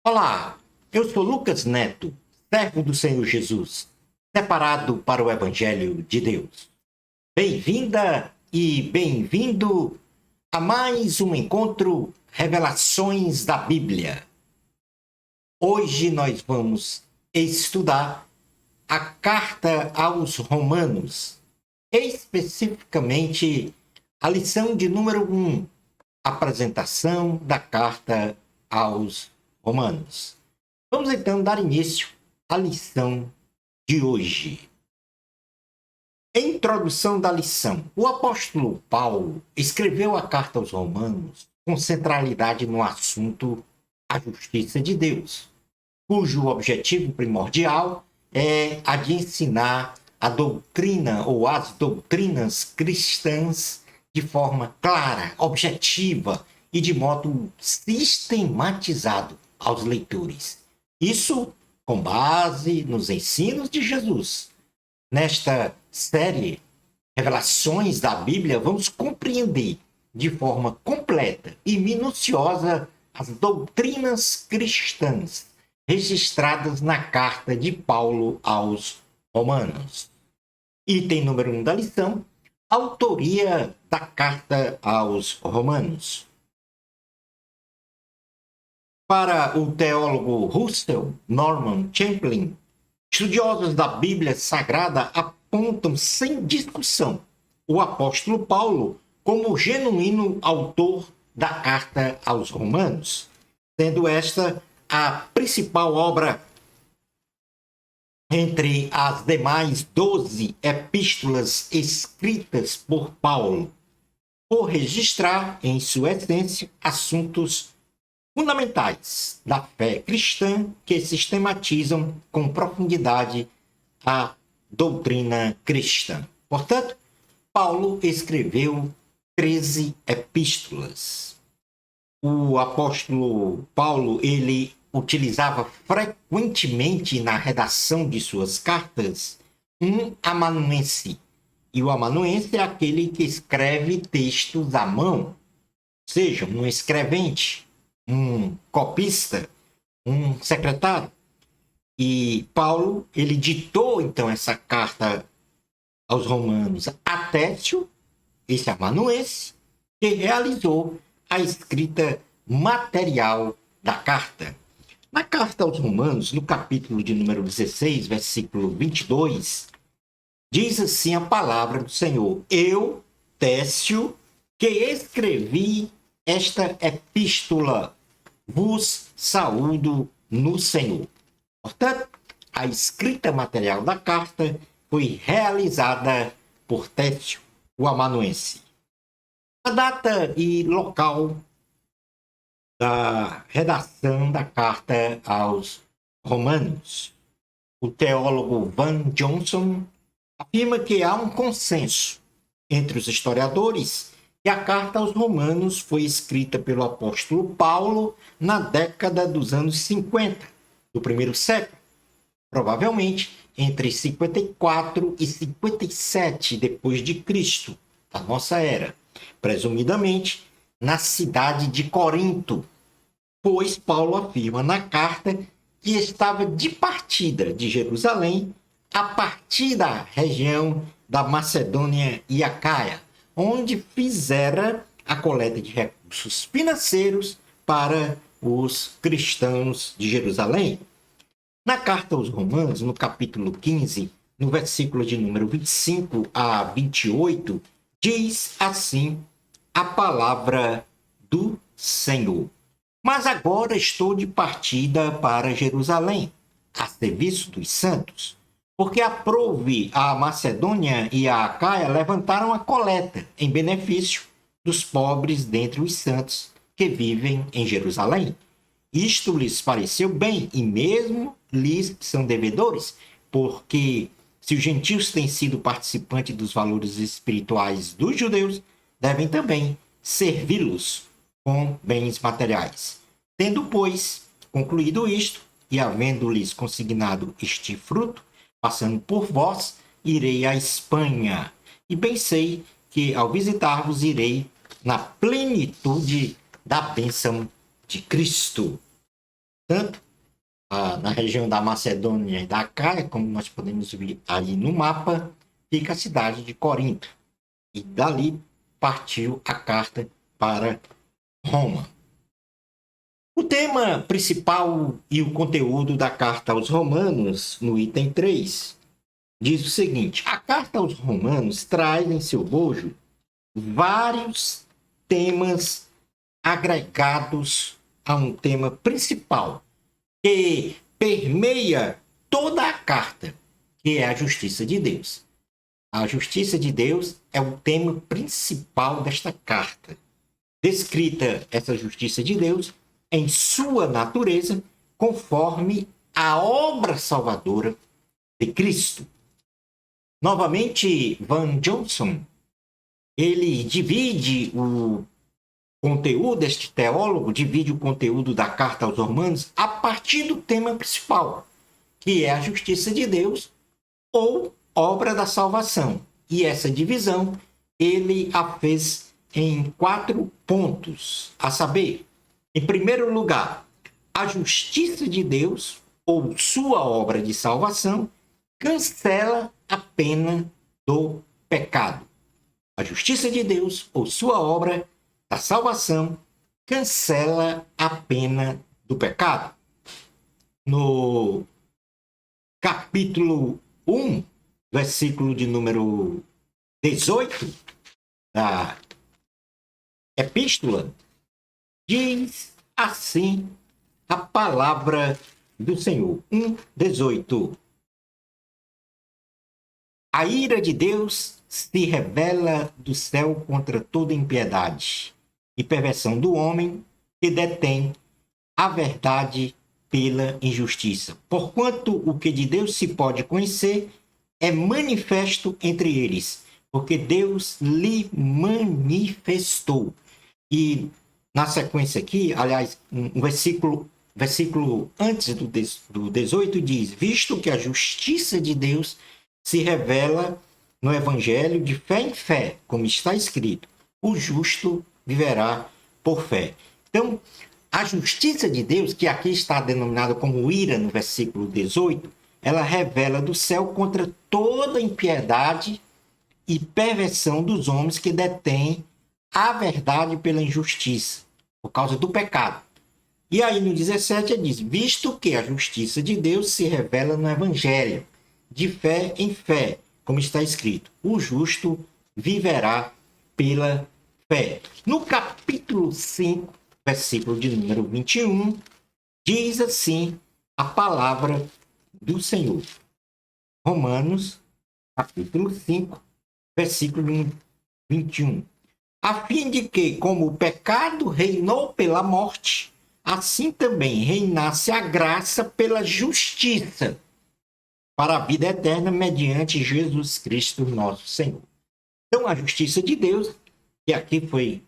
Olá, eu sou Lucas Neto, servo do Senhor Jesus, separado para o Evangelho de Deus. Bem-vinda e bem-vindo a mais um encontro Revelações da Bíblia. Hoje nós vamos estudar a carta aos Romanos, especificamente a lição de número 1, apresentação da carta aos Romanos. Vamos então dar início à lição de hoje. Introdução da lição. O apóstolo Paulo escreveu a carta aos Romanos com centralidade no assunto a justiça de Deus, cujo objetivo primordial é a de ensinar a doutrina ou as doutrinas cristãs de forma clara, objetiva e de modo sistematizado aos leitores. Isso com base nos ensinos de Jesus. Nesta série Revelações da Bíblia, vamos compreender de forma completa e minuciosa as doutrinas cristãs registradas na carta de Paulo aos Romanos. Item número 1 da lição: autoria da carta aos Romanos. Para o teólogo Russell Norman Champlin, estudiosos da Bíblia Sagrada apontam sem discussão o apóstolo Paulo como o genuíno autor da carta aos Romanos, sendo esta a principal obra entre as demais 12 epístolas escritas por Paulo, por registrar em sua essência assuntos fundamentais da fé cristã que sistematizam com profundidade a doutrina cristã. Portanto, Paulo escreveu 13 epístolas. O apóstolo Paulo, ele utilizava frequentemente na redação de suas cartas um amanuense. E o amanuense é aquele que escreve textos à mão, ou seja, um escrevente, um copista, um secretário. E Paulo, ele ditou então essa carta aos Romanos a Técio, esse amanuense, que realizou a escrita material da carta. Na carta aos Romanos, no capítulo de número 16, versículo 22, diz assim a palavra do Senhor: Eu, Técio, que escrevi esta epístola, vos saúdo no Senhor. Portanto, a escrita material da carta foi realizada por Técio, o amanuense. A data e local da redação da carta aos Romanos. O teólogo Van Johnson afirma que há um consenso entre os historiadores que a carta aos Romanos foi escrita pelo apóstolo Paulo na década dos anos 50 do primeiro século, provavelmente entre 54 e 57 depois de Cristo, da nossa era, presumidamente na cidade de Corinto, pois Paulo afirma na carta que estava de partida de Jerusalém a partir da região da Macedônia e Acaia, onde fizera a coleta de recursos financeiros para os cristãos de Jerusalém. Na carta aos Romanos, no capítulo 15, no versículo de número 25 a 28, diz assim a palavra do Senhor: Mas agora estou de partida para Jerusalém, a serviço dos santos, porque aprouve a Macedônia e a Acaia levantaram a coleta em benefício dos pobres dentre os santos que vivem em Jerusalém. Isto lhes pareceu bem, e mesmo lhes são devedores, porque se os gentios têm sido participantes dos valores espirituais dos judeus, devem também servi-los com bens materiais. Tendo, pois, concluído isto, e havendo-lhes consignado este fruto, passando por vós, irei à Espanha. E bem sei que, ao visitar-vos, irei na plenitude da bênção de Cristo. tanto na região da Macedônia e da Acaia, como nós podemos ver ali no mapa, fica a cidade de Corinto. E dali partiu a carta para Roma. O tema principal e o conteúdo da carta aos Romanos, no item 3, diz o seguinte: a carta aos Romanos traz em seu bojo vários temas agregados a um tema principal que permeia toda a carta, que é a justiça de Deus. A justiça de Deus é o tema principal desta carta. Descrita essa justiça de Deus em sua natureza, conforme a obra salvadora de Cristo. Novamente, Van Johnson, ele divide o conteúdo, este teólogo divide o conteúdo da carta aos Romanos a partir do tema principal, que é a justiça de Deus ou obra da salvação. E essa divisão ele a fez em 4 pontos, a saber, em primeiro lugar, a justiça de Deus ou sua obra de salvação cancela a pena do pecado. A justiça de Deus ou sua obra da salvação cancela a pena do pecado. No capítulo 1, versículo de número 18 da epístola, diz assim a palavra do Senhor. 1:18. A ira de Deus se revela do céu contra toda impiedade e perversão do homem que detém a verdade pela injustiça. Porquanto o que de Deus se pode conhecer é manifesto entre eles, porque Deus lhe manifestou. E na sequência aqui, aliás, um versículo antes do 18 diz: visto que a justiça de Deus se revela no evangelho de fé em fé, como está escrito, o justo viverá por fé. Então, a justiça de Deus, que aqui está denominada como ira no versículo 18, ela revela do céu contra toda impiedade e perversão dos homens que detêm a verdade pela injustiça, por causa do pecado. E aí no 17 diz: visto que a justiça de Deus se revela no evangelho, de fé em fé, como está escrito, o justo viverá pela fé. No capítulo 5, versículo de número 21, diz assim a palavra do Senhor. Romanos, capítulo 5, versículo 21. A fim de que, como o pecado reinou pela morte, assim também reinasse a graça pela justiça, para a vida eterna, mediante Jesus Cristo, nosso Senhor. Então, a justiça de Deus, que aqui foi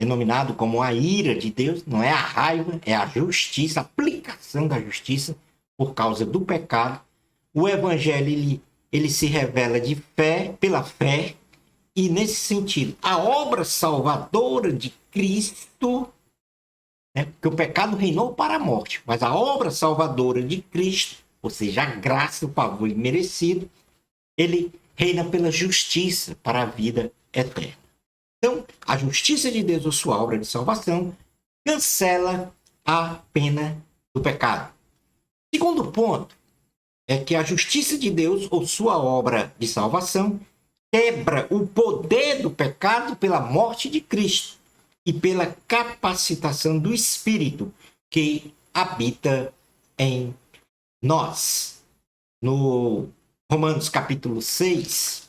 denominado como a ira de Deus, não é a raiva, é a justiça, a aplicação da justiça por causa do pecado. O evangelho, ele se revela de fé, pela fé, e nesse sentido, a obra salvadora de Cristo, porque o pecado reinou para a morte, mas a obra salvadora de Cristo, ou seja, a graça, o favor imerecido, ele reina pela justiça para a vida eterna. Então, a justiça de Deus, ou sua obra de salvação, cancela a pena do pecado. Segundo ponto é que a justiça de Deus, ou sua obra de salvação, quebra o poder do pecado pela morte de Cristo e pela capacitação do Espírito que habita em nós. No Romanos capítulo 6,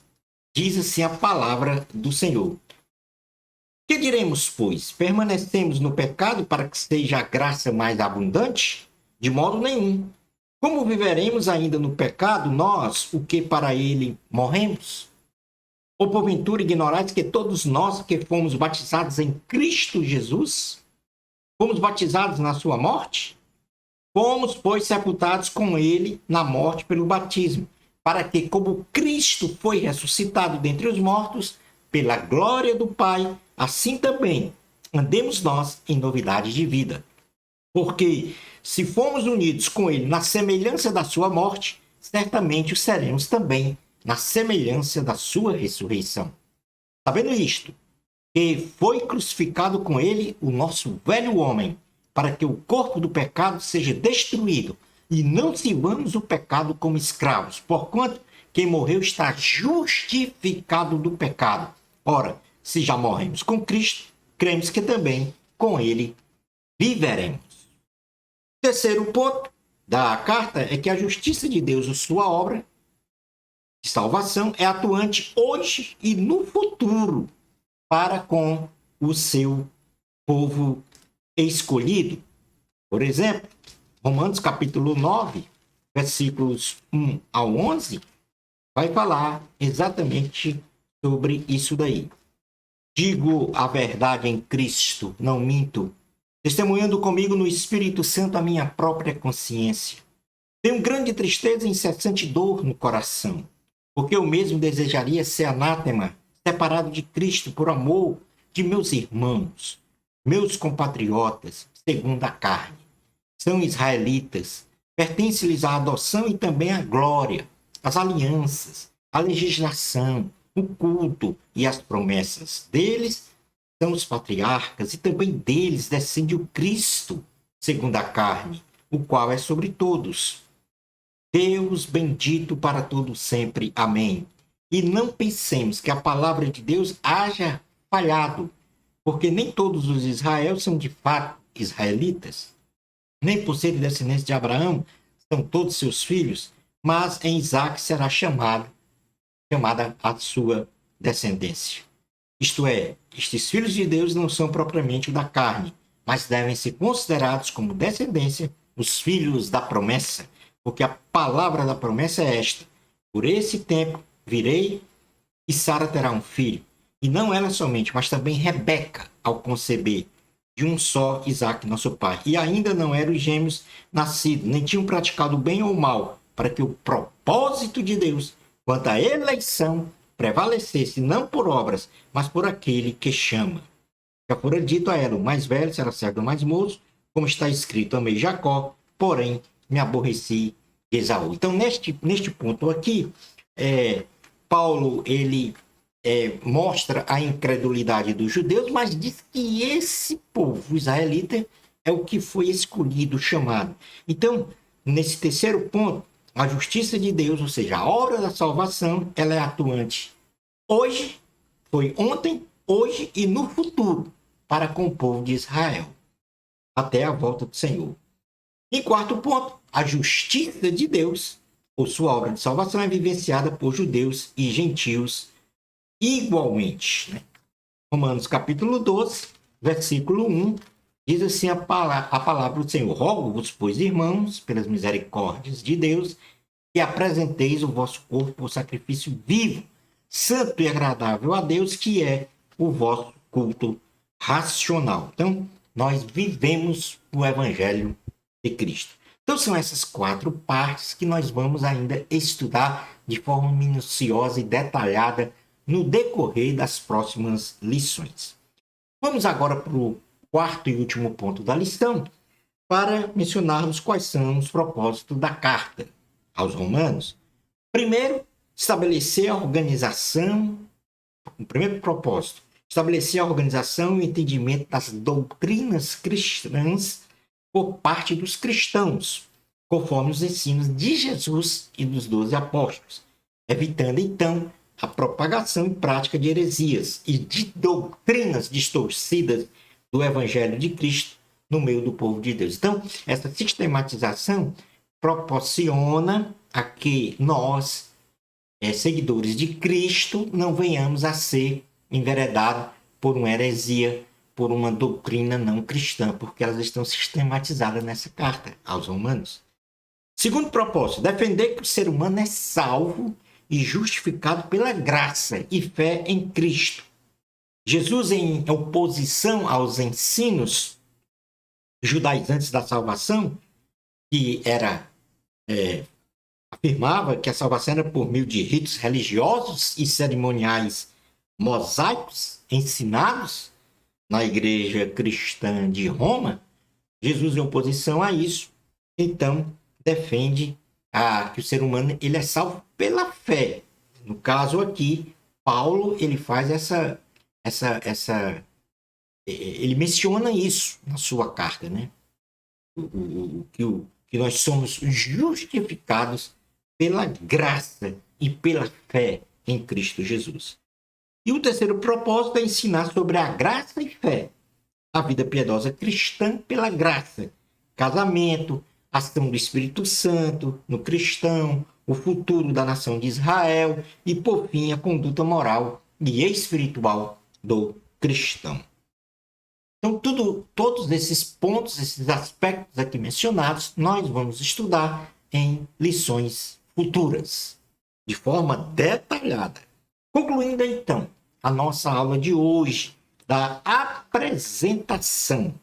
diz assim a palavra do Senhor: que diremos, pois? Permanecemos no pecado para que seja a graça mais abundante? De modo nenhum. Como viveremos ainda no pecado, nós, o que para ele morremos? Ou porventura ignorais que todos nós que fomos batizados em Cristo Jesus, fomos batizados na sua morte? Fomos, pois, sepultados com ele na morte pelo batismo, para que, como Cristo foi ressuscitado dentre os mortos, pela glória do Pai, assim também andemos nós em novidade de vida. Porque se formos unidos com ele na semelhança da sua morte, certamente o seremos também na semelhança da sua ressurreição. Sabendo isto, que foi crucificado com ele o nosso velho homem, para que o corpo do pecado seja destruído, e não sirvamos o pecado como escravos, porquanto quem morreu está justificado do pecado. Ora, se já morremos com Cristo, cremos que também com ele viveremos. O terceiro ponto da carta é que a justiça de Deus, a sua obra de salvação, é atuante hoje e no futuro para com o seu povo escolhido. Por exemplo, Romanos capítulo 9, versículos 1 ao 11, vai falar exatamente sobre isso daí. Digo a verdade em Cristo, não minto, testemunhando comigo no Espírito Santo a minha própria consciência. Tenho grande tristeza e incessante dor no coração, porque eu mesmo desejaria ser anátema, separado de Cristo por amor de meus irmãos, meus compatriotas, segundo a carne. São israelitas, pertence-lhes a adoção e também a glória, as alianças, a legislação, o culto e as promessas. Deles são os patriarcas e também deles descende o Cristo, segundo a carne, o qual é sobre todos. Deus bendito para todos sempre. Amém. E não pensemos que a palavra de Deus haja falhado, porque nem todos os Israel são de fato israelitas, nem por serem descendentes de Abraão são todos seus filhos, mas em Isaque será chamada a sua descendência. Isto é, estes filhos de Deus não são propriamente da carne, mas devem ser considerados como descendência os filhos da promessa, porque a palavra da promessa é esta: por esse tempo virei e Sara terá um filho. E não ela somente, mas também Rebeca, ao conceber de um só Isaque, nosso pai. E ainda não eram os gêmeos nascidos, nem tinham praticado o bem ou o mal, para que o propósito de Deus quanto à eleição prevalecesse não por obras, mas por aquele que chama. Já fora dito a ela: o mais velho será servo do mais moço, como está escrito: amei Jacó, porém me aborreci de Esaú. Então, neste ponto aqui, Paulo, ele mostra a incredulidade dos judeus, mas diz que esse povo israelita é o que foi escolhido, chamado. Então, nesse terceiro ponto, a justiça de Deus, ou seja, a obra da salvação, ela é atuante hoje, foi ontem, hoje e no futuro, para com o povo de Israel, até a volta do Senhor. Em quarto ponto, a justiça de Deus, ou sua obra de salvação, é vivenciada por judeus e gentios igualmente. Romanos capítulo 12, versículo 1, diz assim a palavra do Senhor: rogo-vos, pois, irmãos, pelas misericórdias de Deus, que apresenteis o vosso corpo por sacrifício vivo, santo e agradável a Deus, que é o vosso culto racional. Então, nós vivemos o Evangelho de Cristo. Então, são essas 4 partes que nós vamos ainda estudar de forma minuciosa e detalhada no decorrer das próximas lições. Vamos agora para o quarto e último ponto da lição, para mencionarmos quais são os propósitos da carta aos Romanos. Primeiro, estabelecer a organização, o primeiro propósito, estabelecer a organização e o entendimento das doutrinas cristãs por parte dos cristãos, conforme os ensinos de Jesus e dos 12 apóstolos, evitando, então, a propagação e prática de heresias e de doutrinas distorcidas do Evangelho de Cristo no meio do povo de Deus. Então, essa sistematização proporciona a que nós, seguidores de Cristo, não venhamos a ser enveredados por uma heresia, por uma doutrina não cristã, porque elas estão sistematizadas nessa carta aos Romanos. Segundo propósito, defender que o ser humano é salvo e justificado pela graça e fé em Cristo. Jesus, em oposição aos ensinos judaizantes da salvação, que afirmava que a salvação era por meio de ritos religiosos e cerimoniais mosaicos ensinados na igreja cristã de Roma, Jesus, em oposição a isso, então defende que o ser humano ele é salvo pela fé. No caso aqui, Paulo ele faz ele menciona isso na sua carta, né? Que nós somos justificados pela graça e pela fé em Cristo Jesus. E o terceiro propósito é ensinar sobre a graça e fé, a vida piedosa cristã pela graça, casamento, ação do Espírito Santo no cristão, o futuro da nação de Israel e, por fim, a conduta moral e espiritual do cristão. Então, todos esses pontos, esses aspectos aqui mencionados, nós vamos estudar em lições futuras, de forma detalhada. Concluindo, então, a nossa aula de hoje, da apresentação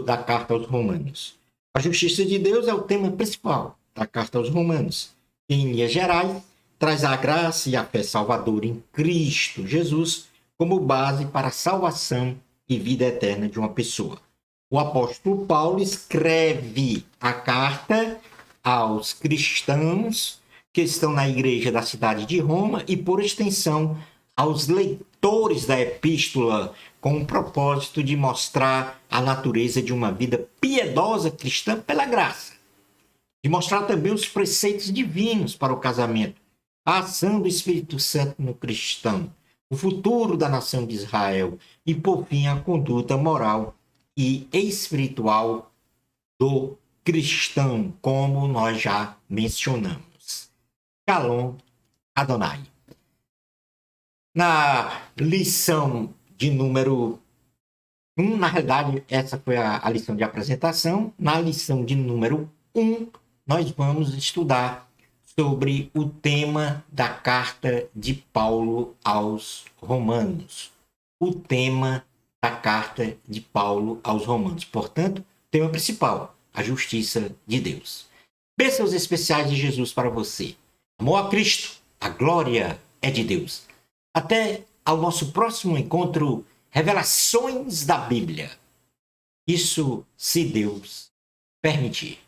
da Carta aos Romanos. A justiça de Deus é o tema principal da Carta aos Romanos. Em linhas gerais, traz a graça e a fé salvadora em Cristo Jesus como base para a salvação e vida eterna de uma pessoa. O apóstolo Paulo escreve a carta aos cristãos que estão na igreja da cidade de Roma e, por extensão, aos leitores da epístola, com o propósito de mostrar a natureza de uma vida piedosa cristã pela graça, de mostrar também os preceitos divinos para o casamento, a ação do Espírito Santo no cristão, o futuro da nação de Israel e, por fim, a conduta moral e espiritual do cristão, como nós já mencionamos. Shalom Adonai. Na lição de número 1, na realidade, essa foi a lição de apresentação. Na lição de número 1, nós vamos estudar sobre o tema da carta de Paulo aos Romanos. O tema da carta de Paulo aos Romanos. Portanto, tema principal, a justiça de Deus. Bênçãos especiais de Jesus para você. Amor a Cristo, a glória é de Deus. Até ao nosso próximo encontro, Revelações da Bíblia. Isso se Deus permitir.